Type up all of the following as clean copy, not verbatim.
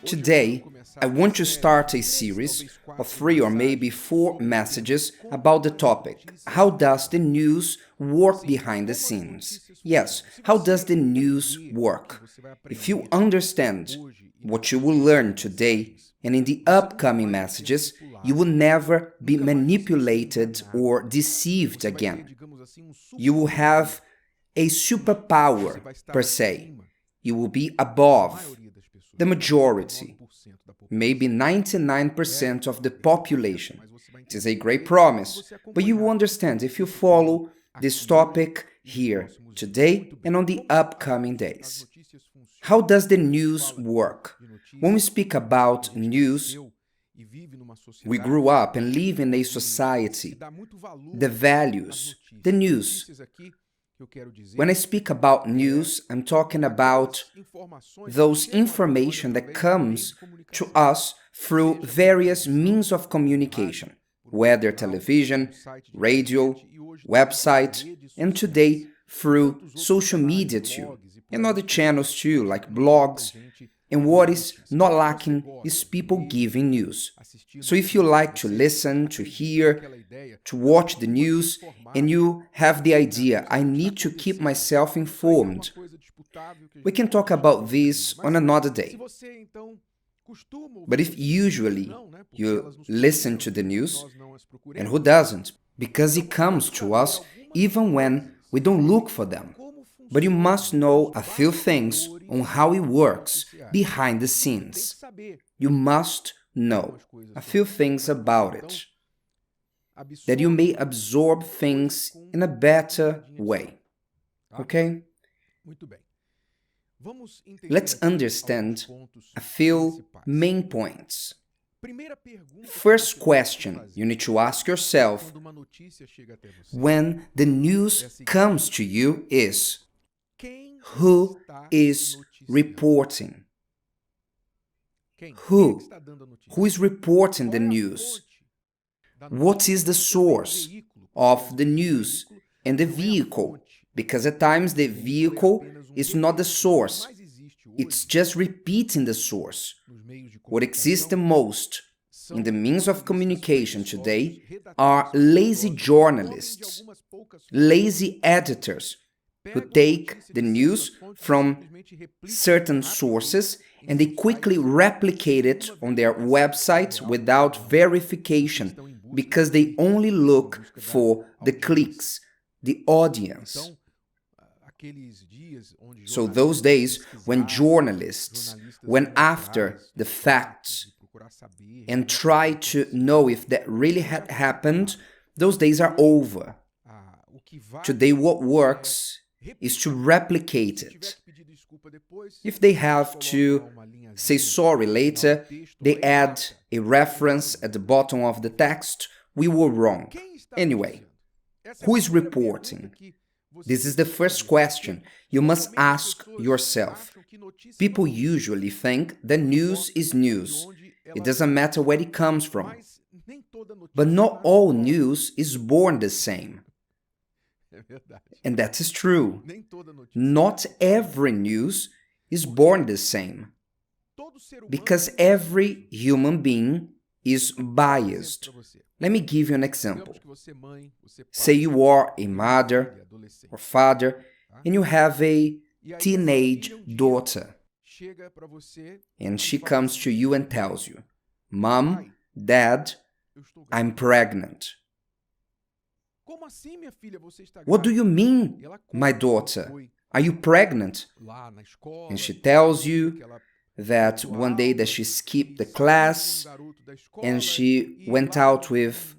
Today, I want to start a series of 3 or maybe 4 messages about the topic: how does the news work behind the scenes? Yes, how does the news work? If you understand what you will learn today and in the upcoming messages, you will never be manipulated or deceived again. You will have a superpower, per se. You will be above the majority, maybe 99% of the population. It is a great promise, but you will understand if you follow this topic here today and on the upcoming days. How does the news work? When we speak about news, we grew up and live in a society, the values, the news. When I speak about news, I'm talking about those information that comes to us through various means of communication, whether television, radio, website, and today through social media too, and other channels too, like blogs. And what is not lacking is people giving news. So if you like to listen, to hear, to watch the news, and you have the idea, I need to keep myself informed, we can talk about this on another day. But if usually you listen to the news, and who doesn't? Because it comes to us even when we don't look for them. But you must know a few things on how it works behind the scenes. You must know a few things about it, that you may absorb things in a better way. Okay? Let's understand a few main points. First question you need to ask yourself when the news comes to you is: who is reporting? Who? Who is reporting the news? What is the source of the news and the vehicle? Because at times the vehicle is not the source. It's just repeating the source. What exists the most in the means of communication today are lazy journalists, lazy editors, who take the news from certain sources and they quickly replicate it on their website without verification, because they only look for the clicks, the audience. So those days when journalists went after the facts and tried to know if that really had happened, those days are over. Today what works is to replicate it. If they have to say sorry later, they add a reference at the bottom of the text: we were wrong. Anyway, who is reporting? This is the first question you must ask yourself. People usually think that news is news. It doesn't matter where it comes from. But not all news is born the same. And that is true. Not every news is born the same, because every human being is biased. Let me give you an example. Say you are a mother or father and you have a teenage daughter, and she comes to you and tells you, "Mom, Dad, I'm pregnant." "What do you mean, my daughter? Are you pregnant?" And she tells you that one day that she skipped the class and she went out with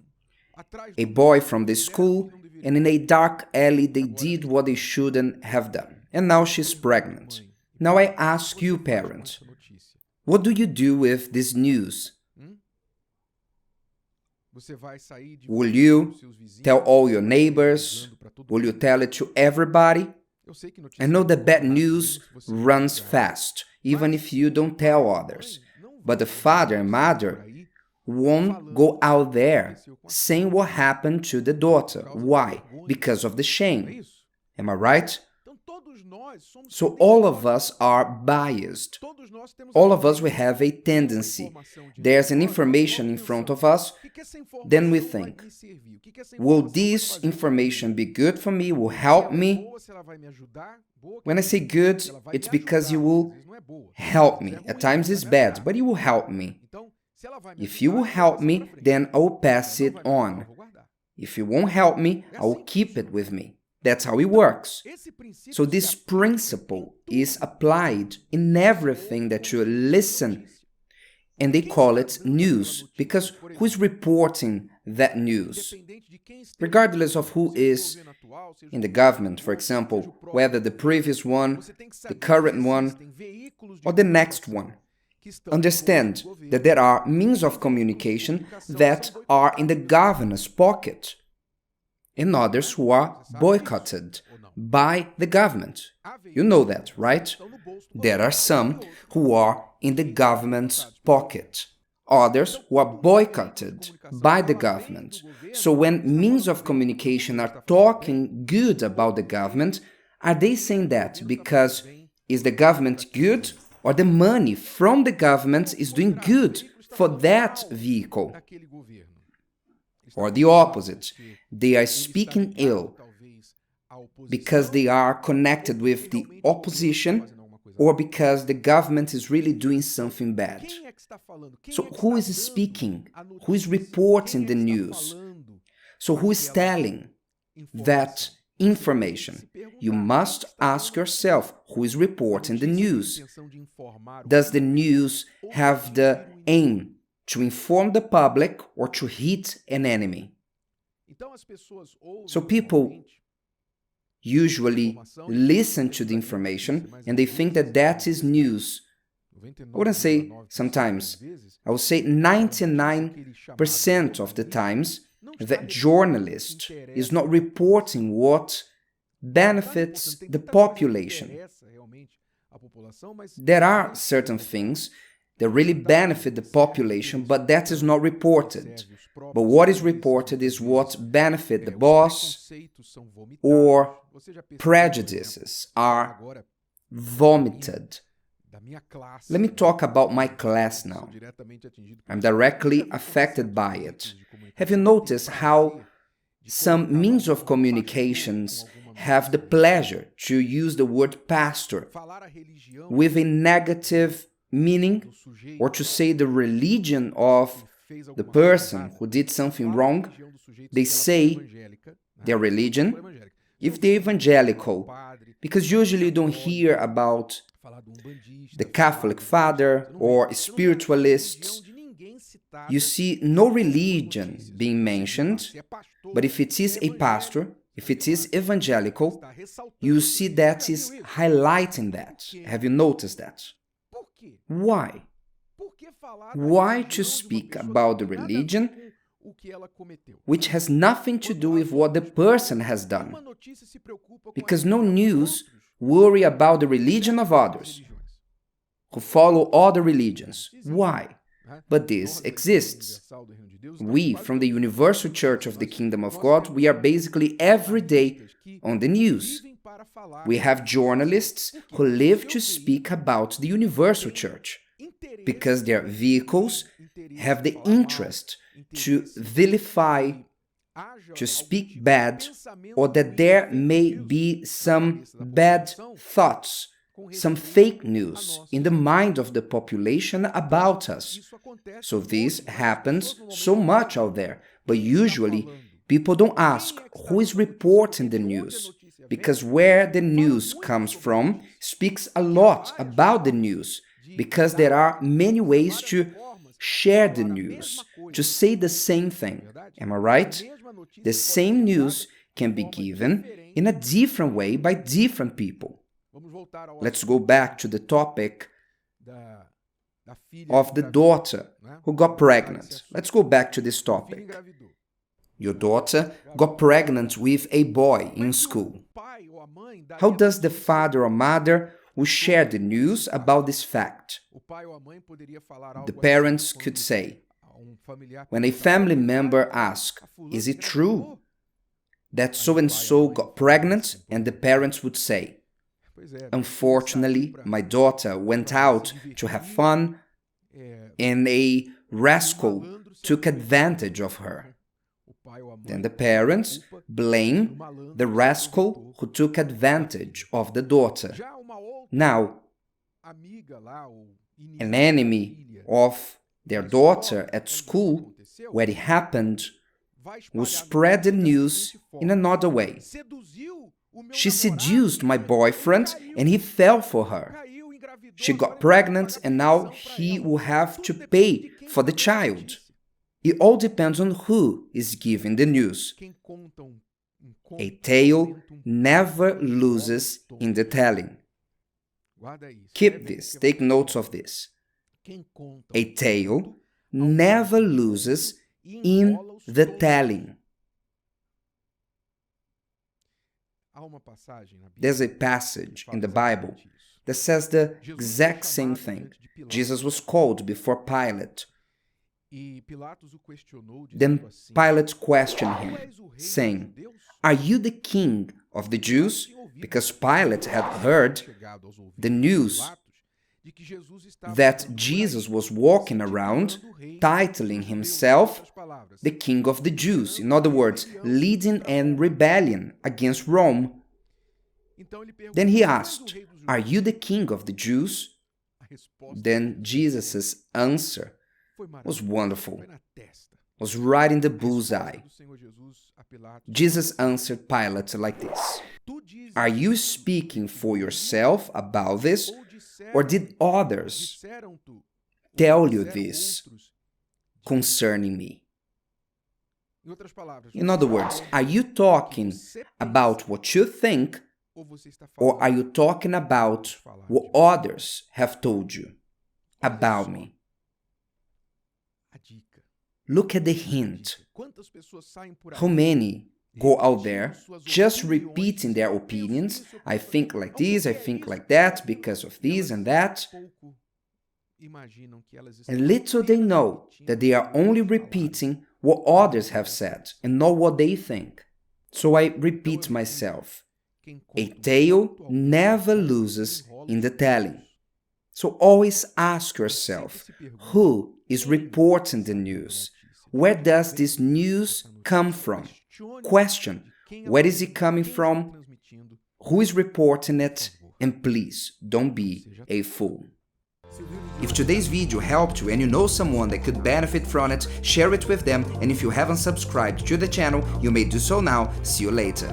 a boy from the school, and in a dark alley they did what they shouldn't have done. And now she's pregnant. Now I ask you, parent, what do you do with this news? Will you tell all your neighbors? Will you tell it to everybody? I know that bad news runs fast, even if you don't tell others. But the father and mother won't go out there saying what happened to the daughter. Why? Because of the shame. Am I right? So all of us are biased. All of us, we have a tendency. There's an information in front of us, then we think, will this information be good for me, will help me? When I say good, it's because you will help me. At times it's bad, but you will help me. If you will help me, then I will pass it on. If you won't help me, I will keep it with me. That's how it works. So this principle is applied in everything that you listen. And they call it news, because who is reporting that news? Regardless of who is in the government, for example, whether the previous one, the current one, or the next one. Understand that there are means of communication that are in the governor's pocket, and others who are boycotted by the government. You know that, right? There are some who are in the government's pocket, others who are boycotted by the government. So when means of communication are talking good about the government, are they saying that because is the government good, or the money from the government is doing good for that vehicle? Or the opposite, they are speaking ill because they are connected with the opposition, or because the government is really doing something bad. So who is speaking? Who is reporting the news? So who is telling that information? You must ask yourself, who is reporting the news? Does the news have the aim to inform the public or to hit an enemy? So people usually listen to the information and they think that that is news. I wouldn't say sometimes. I would say 99% of the times that journalist is not reporting what benefits the population. There are certain things that really benefit the population, but that is not reported. But what is reported is what benefit the boss, or prejudices are vomited. Let me talk about my class now. I'm directly affected by it. Have you noticed how some means of communications have the pleasure to use the word pastor with a negative meaning, or to say the religion of the person who did something wrong? They say their religion, if they're evangelical, because usually you don't hear about the Catholic father or spiritualists. You see no religion being mentioned, but if it is a pastor, if it is evangelical, you see that is highlighting that. Have you noticed that? Why? Why to speak about the religion which has nothing to do with what the person has done? Because no news worry about the religion of others who follow other religions. Why? But this exists. We, from the Universal Church of the Kingdom of God, we are basically every day on the news. We have journalists who live to speak about the Universal Church, because their vehicles have the interest to vilify, to speak bad, or that there may be some bad thoughts, some fake news in the mind of the population about us. So this happens so much out there, but usually people don't ask who is reporting the news, because where the news comes from speaks a lot about the news, because there are many ways to share the news, to say the same thing. Am I right? The same news can be given in a different way by different people. Let's go back to the topic of the daughter who got pregnant. Let's go back to this topic. Your daughter got pregnant with a boy in school. How does the father or mother will share the news about this fact? The parents could say, when a family member asks, is it true that so-and-so got pregnant? And the parents would say, Unfortunately, my daughter went out to have fun and a rascal took advantage of her. Then the parents blame the rascal who took advantage of the daughter. Now, an enemy of their daughter at school, where it happened, will spread the news in another way. She seduced my boyfriend and he fell for her. She got pregnant and now he will have to pay for the child. It all depends on who is giving the news. A tale never loses in the telling. Keep this, take notes of this. A tale never loses in the telling. There's a passage in the Bible that says the exact same thing. Jesus was called before Pilate. Then Pilate questioned him, saying, "Are you the king of the Jews?" Because Pilate had heard the news that Jesus was walking around titling himself the King of the Jews. In other words, leading a rebellion against Rome. Then he asked, "Are you the King of the Jews?" Then Jesus' answer was wonderful. Was right in the bullseye. Jesus answered Pilate like this: "Are you speaking for yourself about this, or did others tell you this concerning me?" In other words, are you talking about what you think, or are you talking about what others have told you about me? Look at the hint. How many go out there just repeating their opinions? I think like this, I think like that, because of this and that. And little they know that they are only repeating what others have said and not what they think. So I repeat myself. A tale never loses in the telling. So always ask yourself, who is reporting the news? Where does this news come from? Question, where is it coming from? Who is reporting it? And please, don't be a fool. If today's video helped you and you know someone that could benefit from it, share it with them, and if you haven't subscribed to the channel, you may do so now. See you later.